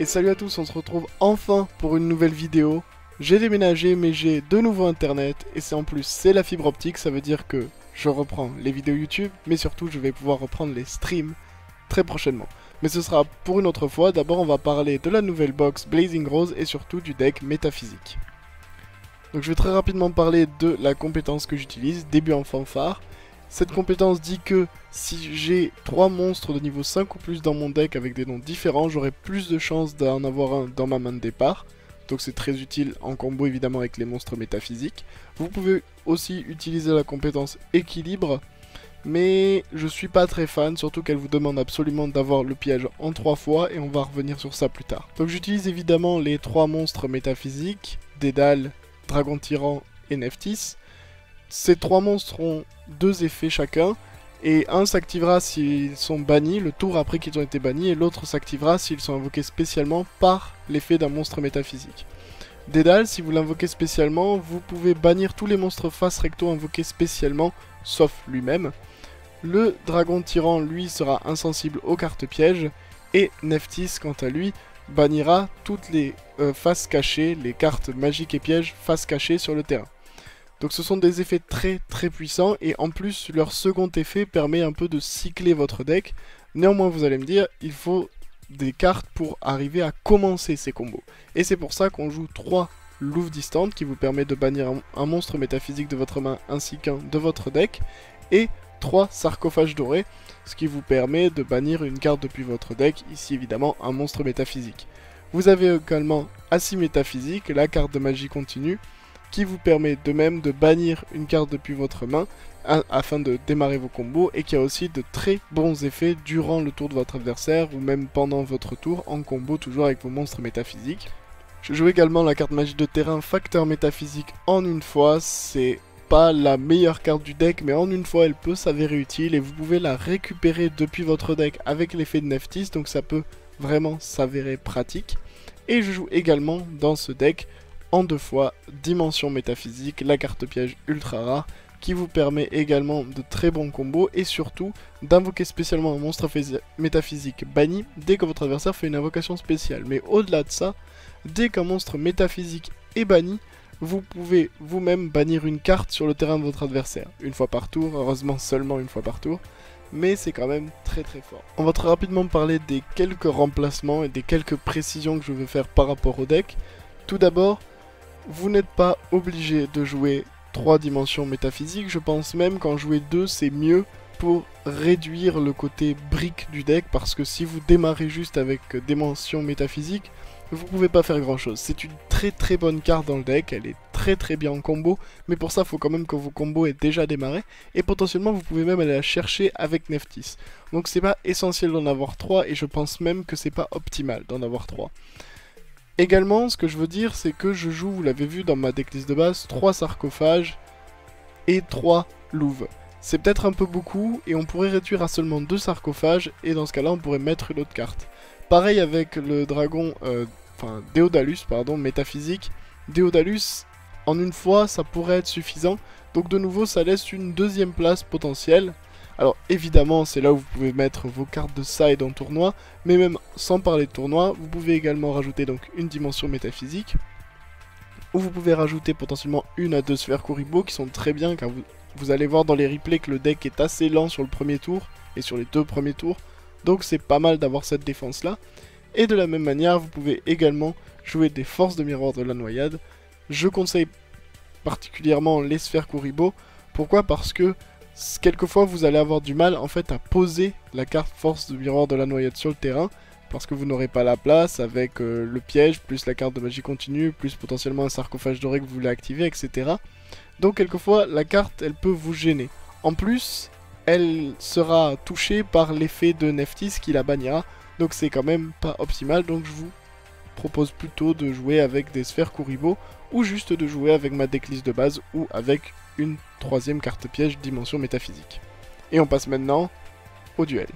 Et salut à tous, on se retrouve enfin pour une nouvelle vidéo. J'ai déménagé mais j'ai de nouveau internet et c'est la fibre optique, ça veut dire que je reprends les vidéos YouTube mais surtout je vais pouvoir reprendre les streams très prochainement. Mais ce sera pour une autre fois, d'abord on va parler de la nouvelle box Blazing Rose et surtout du deck métaphysique. Donc je vais très rapidement parler de la compétence que j'utilise, début en fanfare. Cette compétence dit que si j'ai 3 monstres de niveau 5 ou plus dans mon deck avec des noms différents, j'aurai plus de chances d'en avoir un dans ma main de départ. Donc c'est très utile en combo évidemment avec les monstres métaphysiques. Vous pouvez aussi utiliser la compétence équilibre, mais je suis pas très fan, surtout qu'elle vous demande absolument d'avoir le piège en 3 fois et on va revenir sur ça plus tard. Donc j'utilise évidemment les 3 monstres métaphysiques, Dédale, Dragon Tyran et Nephthys. Ces 3 monstres ont 2 effets chacun, et un s'activera s'ils sont bannis, le tour après qu'ils ont été bannis, et l'autre s'activera s'ils sont invoqués spécialement par l'effet d'un monstre métaphysique. Dédale, si vous l'invoquez spécialement, vous pouvez bannir tous les monstres face recto invoqués spécialement, sauf lui-même. Le Dragon Tyran, lui, sera insensible aux cartes pièges, et Nephthys, quant à lui, bannira toutes les faces cachées, les cartes magiques et pièges face cachées sur le terrain. Donc ce sont des effets très puissants et en plus leur second effet permet un peu de cycler votre deck. Néanmoins vous allez me dire, il faut des cartes pour arriver à commencer ces combos. Et c'est pour ça qu'on joue 3 Louve Distante qui vous permet de bannir un monstre métaphysique de votre main ainsi qu'un de votre deck. Et 3 Sarcophages Dorés, ce qui vous permet de bannir une carte depuis votre deck, ici évidemment un monstre métaphysique. Vous avez également Assis Métaphysique, la carte de magie continue, qui vous permet de même de bannir une carte depuis votre main afin de démarrer vos combos et qui a aussi de très bons effets durant le tour de votre adversaire ou même pendant votre tour en combo toujours avec vos monstres métaphysiques. Je joue également la carte magie de terrain Facteur Métaphysique en une fois, c'est pas la meilleure carte du deck mais en une fois elle peut s'avérer utile et vous pouvez la récupérer depuis votre deck avec l'effet de Nephthys, donc ça peut vraiment s'avérer pratique. Et je joue également dans ce deck en 2 fois Dimension Métaphysique, la carte piège ultra rare, qui vous permet également de très bons combos et surtout d'invoquer spécialement un monstre métaphysique banni dès que votre adversaire fait une invocation spéciale. Mais au-delà de ça, dès qu'un monstre métaphysique est banni, vous pouvez vous-même bannir une carte sur le terrain de votre adversaire. Une fois par tour, heureusement seulement une fois par tour, mais c'est quand même très fort. On va très rapidement parler des quelques remplacements et des quelques précisions que je veux faire par rapport au deck. Tout d'abord, vous n'êtes pas obligé de jouer 3 dimensions métaphysiques, je pense même qu'en jouer 2 c'est mieux pour réduire le côté brique du deck, parce que si vous démarrez juste avec dimension métaphysique, vous pouvez pas faire grand chose. C'est une très bonne carte dans le deck, elle est très bien en combo, mais pour ça il faut quand même que vos combos aient déjà démarré, et potentiellement vous pouvez même aller la chercher avec Nephthys. Donc c'est pas essentiel d'en avoir 3, et je pense même que c'est pas optimal d'en avoir 3. Également, ce que je veux dire, c'est que je joue, vous l'avez vu dans ma decklist de base, 3 sarcophages et 3 louves. C'est peut-être un peu beaucoup, et on pourrait réduire à seulement 2 sarcophages, et dans ce cas-là, on pourrait mettre une autre carte. Pareil avec le dragon, Déodalus, pardon, métaphysique. Déodalus, en une fois, ça pourrait être suffisant, donc de nouveau, ça laisse une deuxième place potentielle. Alors évidemment c'est là où vous pouvez mettre vos cartes de side en tournoi, mais même sans parler de tournoi, vous pouvez également rajouter donc une dimension métaphysique, ou vous pouvez rajouter potentiellement 1 à 2 sphères Kuriboh qui sont très bien, car vous allez voir dans les replays que le deck est assez lent sur le premier tour, et sur les 2 premiers tours, donc c'est pas mal d'avoir cette défense là. Et de la même manière, vous pouvez également jouer des forces de miroir de la noyade. Je conseille particulièrement les sphères Kuriboh, pourquoi? Parce que quelquefois vous allez avoir du mal en fait à poser la carte force de miroir de la noyade sur le terrain, parce que vous n'aurez pas la place avec le piège, plus la carte de magie continue, plus potentiellement un sarcophage doré que vous voulez activer, etc. Donc quelquefois la carte elle peut vous gêner. En plus, elle sera touchée par l'effet de Nephthys qui la bannira, donc c'est quand même pas optimal, donc je vous propose plutôt de jouer avec des sphères Kuriboh, ou juste de jouer avec ma decklist de base, ou avec une 3ème carte piège dimension métaphysique. Et on passe maintenant au duel.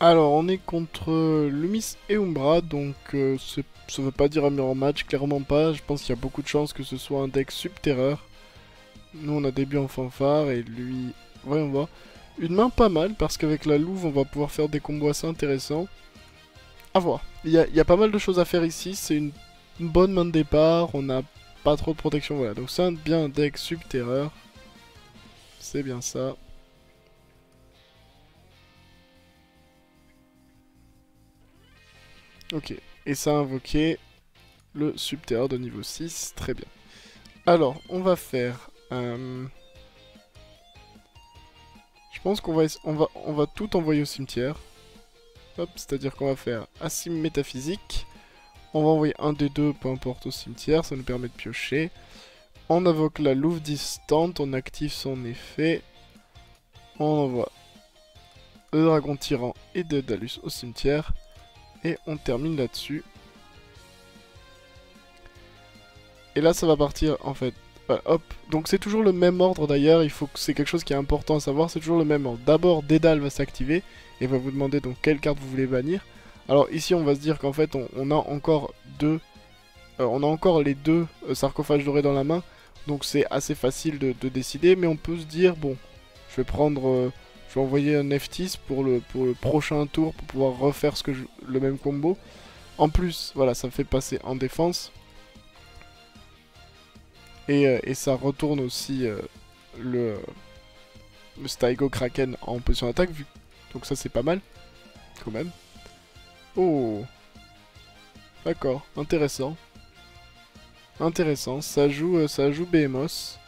Alors on est contre Lumis et Umbra, donc ça veut pas dire un meilleur match, clairement pas. Je pense qu'il y a beaucoup de chances que ce soit un deck subterreur. Nous on a début en fanfare et lui, voyons voir. Une main pas mal parce qu'avec la louve on va pouvoir faire des combos assez intéressants. A voir. y a pas mal de choses à faire ici. C'est une bonne main de départ. On n'a pas trop de protection. Voilà, donc c'est bien un deck Subterreur. C'est bien ça. Ok, et ça a invoqué le Subterreur de niveau 6. Très bien. Alors, on va faire... Je pense qu'on va tout envoyer au cimetière. Hop, c'est-à-dire qu'on va faire Assim Métaphysique. On va envoyer un des deux, peu importe, au cimetière. Ça nous permet de piocher. On invoque la louve distante. On active son effet. On envoie le dragon tyran et Dédalus au cimetière. Et on termine là-dessus. Et là, ça va partir, en fait. Voilà, hop. Donc c'est toujours le même ordre d'ailleurs. Il faut que c'est quelque chose qui est important à savoir. C'est toujours le même ordre. D'abord, Dédale va s'activer et va vous demander donc quelle carte vous voulez bannir. Alors ici, on va se dire qu'en fait, on a encore les deux sarcophages dorés dans la main. Donc c'est assez facile de décider. Mais on peut se dire, bon, je vais prendre... je vais envoyer un Neftis pour le prochain tour pour pouvoir refaire le même combo. En plus, voilà, ça me fait passer en défense. Et ça retourne aussi le Staigo Kraken en position d'attaque. Donc ça c'est pas mal, quand même. Oh, d'accord, intéressant. Intéressant, ça joue Behemoth.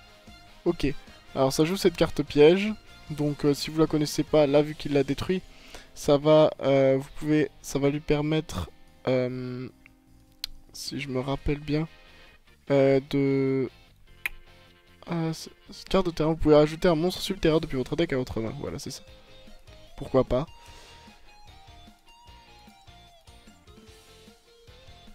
Ok, alors ça joue cette carte piège. Donc si vous la connaissez pas, là vu qu'il l'a détruit, ça va, ça va lui permettre, si je me rappelle bien, de... cette carte de terrain, vous pouvez ajouter un monstre subterrain depuis votre deck à votre main. Voilà, c'est ça. Pourquoi pas.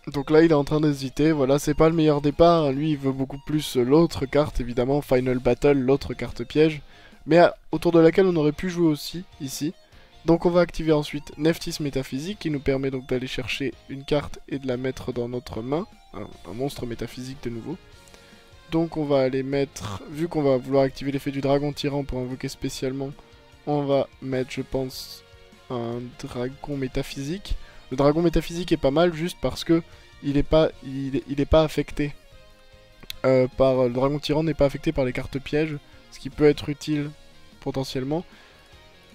Donc là, il est en train d'hésiter. Voilà, c'est pas le meilleur départ. Hein. Lui, il veut beaucoup plus l'autre carte, évidemment. Final Battle, l'autre carte piège. Mais autour de laquelle on aurait pu jouer aussi, ici. Donc on va activer ensuite Neftis Métaphysique, qui nous permet donc d'aller chercher une carte et de la mettre dans notre main. Un monstre métaphysique de nouveau. Donc on va aller mettre, vu qu'on va vouloir activer l'effet du dragon tyran pour invoquer spécialement, on va mettre, je pense, un dragon métaphysique. Le dragon métaphysique est pas mal juste parce que il est pas affecté le dragon tyran n'est pas affecté par les cartes pièges, ce qui peut être utile potentiellement.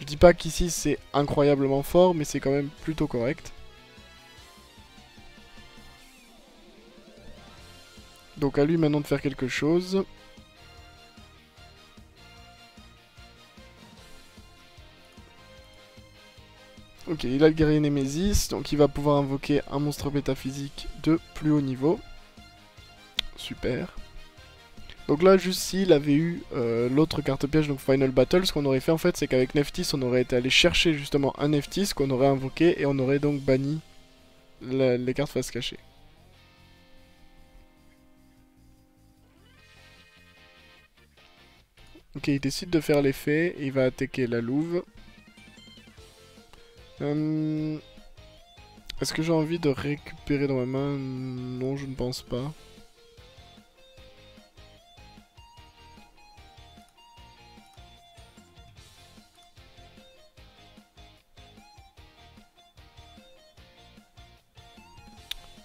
Je dis pas qu'ici c'est incroyablement fort, mais c'est quand même plutôt correct. Donc à lui maintenant de faire quelque chose. Ok, il a le guerrier Némésis, donc il va pouvoir invoquer un monstre métaphysique de plus haut niveau. Super. Donc là, juste s'il avait eu l'autre carte piège, donc Final Battle, ce qu'on aurait fait en fait, c'est qu'avec Neftis, on aurait été allé chercher justement un Neftis qu'on aurait invoqué et on aurait donc banni les cartes face cachée. Ok, il décide de faire l'effet, il va attaquer la louve. Est-ce que j'ai envie de récupérer dans ma main? Non, je ne pense pas.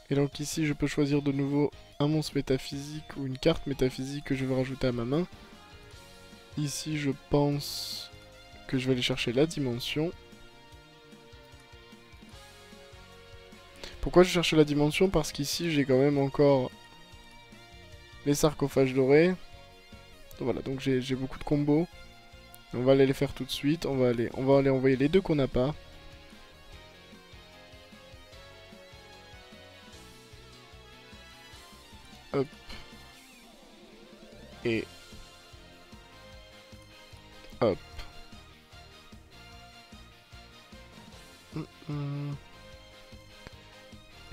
Et donc ici, je peux choisir de nouveau un monstre métaphysique ou une carte métaphysique que je veux rajouter à ma main. Ici, je pense que je vais aller chercher la dimension. Pourquoi je cherche la dimension? Parce qu'ici, j'ai quand même encore les sarcophages dorés. Voilà, donc j'ai beaucoup de combos. On va aller les faire tout de suite. On va aller envoyer les deux qu'on n'a pas. Hop. Et... hop.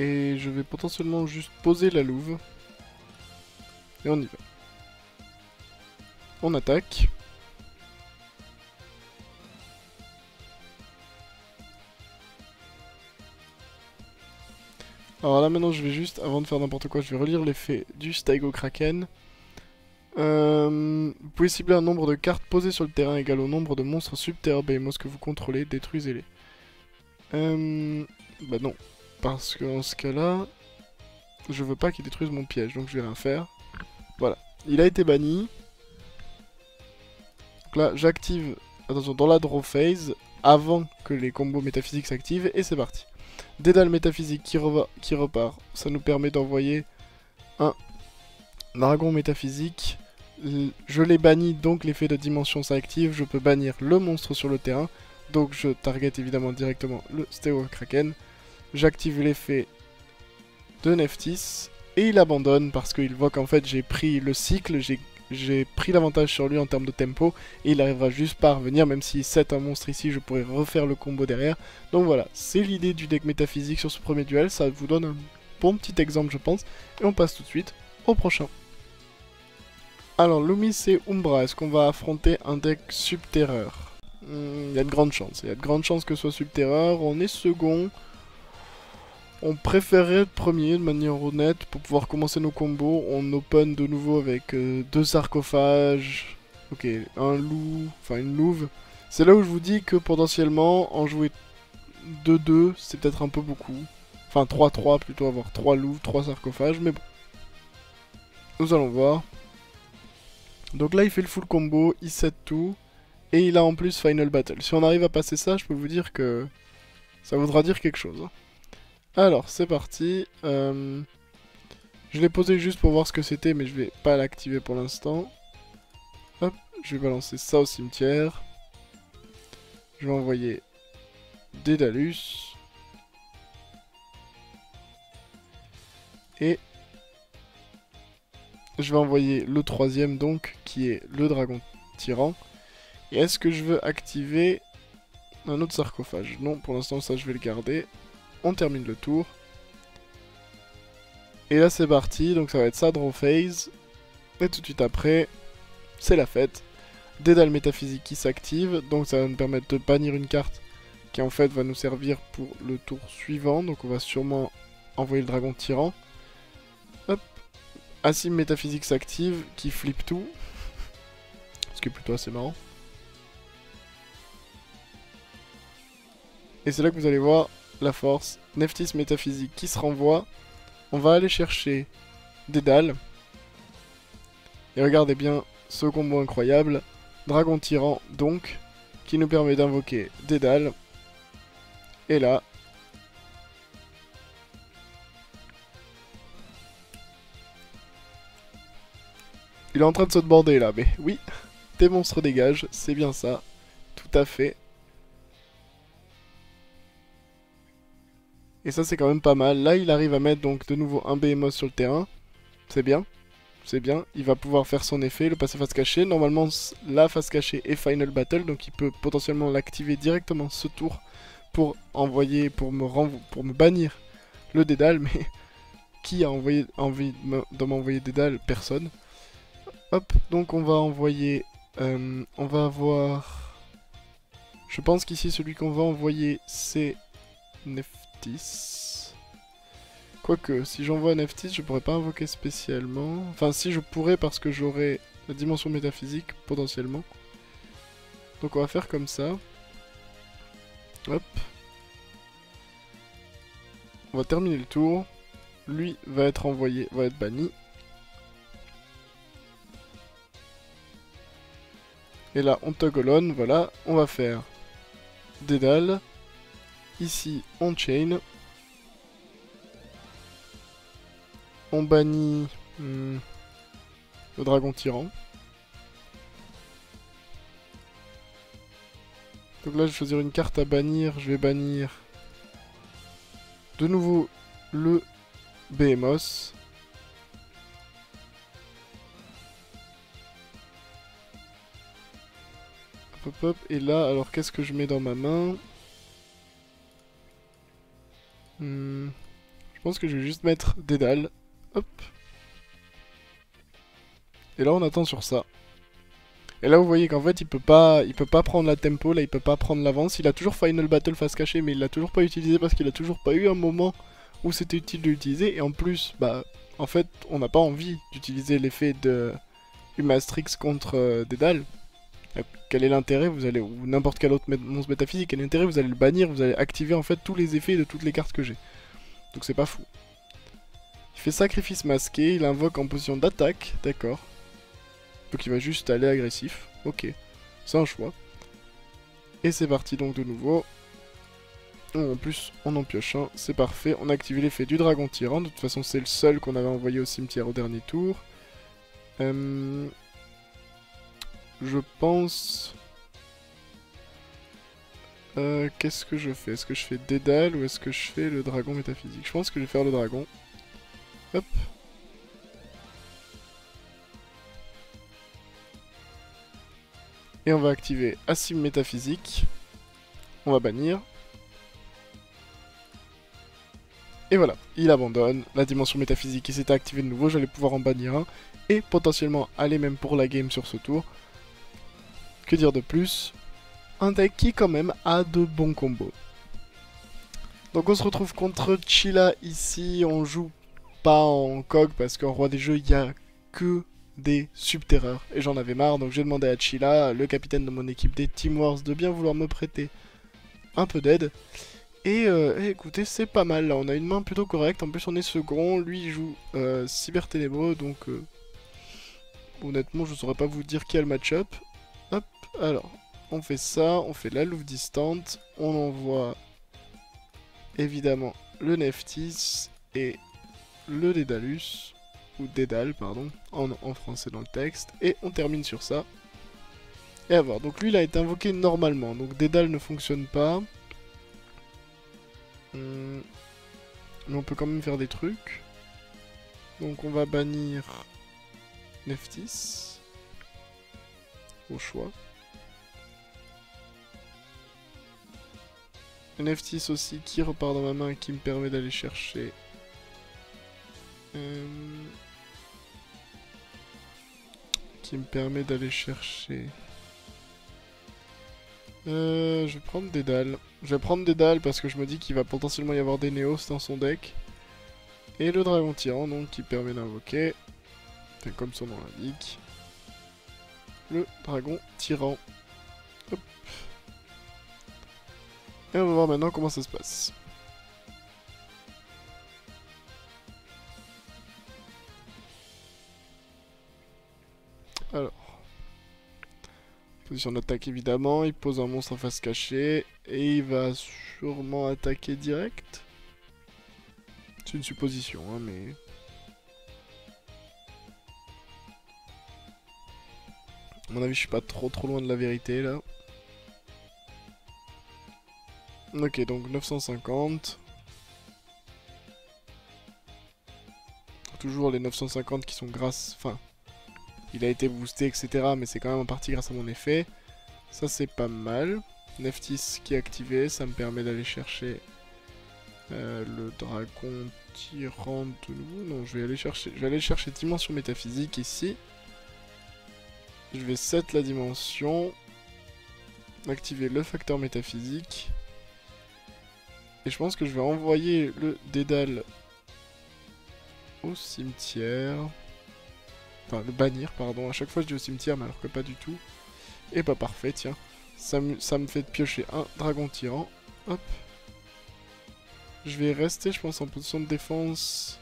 Et je vais potentiellement juste poser la louve. Et on y va. On attaque. Alors là maintenant je vais juste, avant de faire n'importe quoi, je vais relire l'effet du Staigo Kraken. Vous pouvez cibler un nombre de cartes posées sur le terrain égal au nombre de monstres subterrains Behemoth que vous contrôlez, détruisez-les. Bah non. Parce que dans ce cas-là, je veux pas qu'il détruise mon piège, donc je vais rien faire. Voilà, il a été banni. Donc là, j'active, attention, dans la draw phase, avant que les combos métaphysiques s'activent, et c'est parti. Dédale métaphysique qui repart, ça nous permet d'envoyer un dragon métaphysique. Je l'ai banni, donc l'effet de dimension s'active, je peux bannir le monstre sur le terrain, donc je target évidemment directement le Stéo-Kraken. J'active l'effet de Nephthys, et il abandonne parce qu'il voit qu'en fait j'ai pris le cycle, j'ai pris l'avantage sur lui en termes de tempo, et il arrivera juste pas à revenir, même s'il set un monstre ici, je pourrais refaire le combo derrière. Donc voilà, c'est l'idée du deck métaphysique sur ce premier duel, ça vous donne un bon petit exemple je pense, et on passe tout de suite au prochain. Alors Loomis et Umbra, est-ce qu'on va affronter un deck Subterreur? Il y a de grandes chances, que ce soit Subterreur, on est second. On préférerait être premier de manière honnête pour pouvoir commencer nos combos. On open de nouveau avec 2 sarcophages. Ok, un loup, enfin une louve. C'est là où je vous dis que potentiellement en jouer 2-2 c'est peut-être un peu beaucoup. Enfin 3-3 plutôt, avoir 3 louves, 3 sarcophages, mais bon. Nous allons voir. Donc là il fait le full combo, il set tout. Et il a en plus Final Battle. Si on arrive à passer ça, je peux vous dire que ça voudra dire quelque chose. Alors, c'est parti. Je l'ai posé juste pour voir ce que c'était, mais je vais pas l'activer pour l'instant. Hop, je vais balancer ça au cimetière. Je vais envoyer Dédalus. Et je vais envoyer le troisième, donc, qui est le dragon tyran. Et est-ce que je veux activer un autre sarcophage? Non, pour l'instant, ça, je vais le garder. On termine le tour. Et là c'est parti, donc ça va être ça, draw phase. Et tout de suite après, c'est la fête. Dédale métaphysique qui s'active, donc ça va nous permettre de bannir une carte qui en fait va nous servir pour le tour suivant. Donc on va sûrement envoyer le dragon tyran. Hop. Assim métaphysique s'active, qui flippe tout. Ce qui est plutôt assez marrant. Et c'est là que vous allez voir la force. Nephthys métaphysique qui se renvoie. On va aller chercher Dédale. Et regardez bien ce combo incroyable. Dragon tyran donc, qui nous permet d'invoquer Dédale. Et là, il est en train de se border là, mais oui, tes monstres dégagent, c'est bien ça, tout à fait. Et ça c'est quand même pas mal. Là il arrive à mettre donc de nouveau un Behemoth sur le terrain. C'est bien. C'est bien. Il va pouvoir faire son effet, le passer face cachée. Normalement la face cachée est Final Battle. Donc il peut potentiellement l'activer directement ce tour. Pour envoyer, pour me bannir le Dédale. Mais qui a envie de m'envoyer Dédale? Personne. Hop. Donc on va envoyer... on va avoir... Je pense qu'ici celui qu'on va envoyer c'est... Nephthys. Quoique, si j'envoie Nephthys, je pourrais pas invoquer spécialement. Enfin, si je pourrais parce que j'aurais la dimension métaphysique, potentiellement. Donc on va faire comme ça. Hop. On va terminer le tour. Lui va être envoyé, va être banni. Et là, on toggle on, voilà. On va faire Dédale. Ici, on chain. On bannit le dragon tyran. Donc là, je vais choisir une carte à bannir. Je vais bannir de nouveau le Behemoth. Hop, hop, hop. Et là, alors qu'est-ce que je mets dans ma main? Je pense que je vais juste mettre Dédale. Hop. Et là on attend sur ça. Et là vous voyez qu'en fait il peut pas prendre la tempo, là il peut pas prendre l'avance. Il a toujours Final Battle face cachée mais il l'a toujours pas utilisé parce qu'il a toujours pas eu un moment où c'était utile de l'utiliser. Et en plus, bah en fait on n'a pas envie d'utiliser l'effet de Humastrix contre Dédale. Quel est l'intérêt? Vous allez, ou n'importe quel autre monstre métaphysique, quel est l'intérêt? Vous allez le bannir, vous allez activer en fait tous les effets de toutes les cartes que j'ai. Donc c'est pas fou. Il fait sacrifice masqué, il invoque en position d'attaque, d'accord. Donc il va juste aller agressif, ok. C'est un choix. Et c'est parti donc de nouveau. En plus, on en pioche un, c'est parfait. On a activé l'effet du dragon tyran. De toute façon, c'est le seul qu'on avait envoyé au cimetière au dernier tour. Je pense... qu'est-ce que je fais? Est-ce que je fais Dédale ou est-ce que je fais le dragon métaphysique? Je pense que je vais faire le dragon. Hop. Et on va activer Assim métaphysique. On va bannir. Et voilà, il abandonne la dimension métaphysique qui s'était activée de nouveau. J'allais pouvoir en bannir un. Et potentiellement aller même pour la game sur ce tour. Que dire de plus? Un deck qui quand même a de bons combos. Donc on se retrouve contre Chila ici. On joue pas en cog parce qu'en roi des jeux il n'y a que des subterreurs. Et j'en avais marre, donc j'ai demandé à Chila, le capitaine de mon équipe des Team Wars, de bien vouloir me prêter un peu d'aide. Et écoutez, c'est pas mal là, on a une main plutôt correcte. En plus on est second, lui il joue Cyber Ténébreux, donc honnêtement je saurais pas vous dire qui a le match-up. Hop, alors, on fait ça, on fait la louve distante, on envoie évidemment le Nephthys et le Dédalus, ou Dédale, pardon, en français dans le texte, et on termine sur ça. Et à voir, donc lui il a été invoqué normalement, donc Dédale ne fonctionne pas. Mais on peut quand même faire des trucs. Donc on va bannir Nephthys, au choix. Nephthys aussi qui repart dans ma main et qui me permet d'aller chercher... je vais prendre Dédale. Je vais prendre Dédale parce que je me dis qu'il va potentiellement y avoir des Néos dans son deck. Et le dragon tyran donc qui permet d'invoquer, enfin, comme son nom l'indique, le dragon tyran. Hop. Et on va voir maintenant comment ça se passe. Alors, position d'attaque évidemment, il pose un monstre en face cachée et il va sûrement attaquer direct. C'est une supposition, hein, mais... À mon avis, je suis pas trop loin de la vérité, là. Ok, donc 950. Toujours les 950 qui sont grâce... Enfin, il a été boosté, etc. Mais c'est quand même en partie grâce à mon effet. Ça, c'est pas mal. Nephthys qui est activé, ça me permet d'aller chercher... le dragon tyran de nouveau. Non, je vais aller chercher dimension métaphysique ici. Je vais set la dimension. Activer le facteur métaphysique. Et je pense que je vais envoyer le Dédale au cimetière. Enfin, le bannir, pardon. À chaque fois je dis au cimetière, mais alors que pas du tout. Et pas parfait, tiens. Ça me fait piocher un dragon tyran. Hop. Je vais rester, je pense, en position de défense.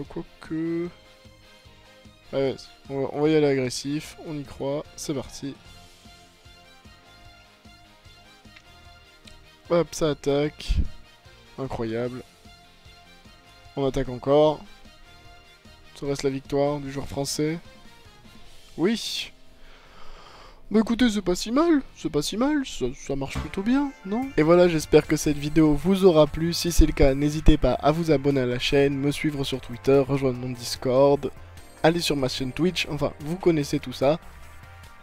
Quoique... Ouais, on va y aller agressif, on y croit, c'est parti. Hop, ça attaque. Incroyable. On attaque encore. Ça reste la victoire du joueur français. Oui. Bah écoutez, c'est pas si mal, ça marche plutôt bien, non? Et voilà, j'espère que cette vidéo vous aura plu. Si c'est le cas, n'hésitez pas à vous abonner à la chaîne, me suivre sur Twitter, rejoindre mon Discord, aller sur ma chaîne Twitch, enfin, vous connaissez tout ça.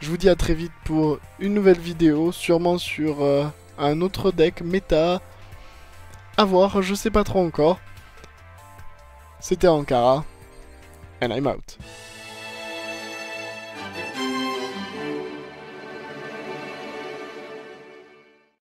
Je vous dis à très vite pour une nouvelle vidéo, sûrement sur un autre deck méta. À voir, je sais pas trop encore. C'était Ankara, and I'm out.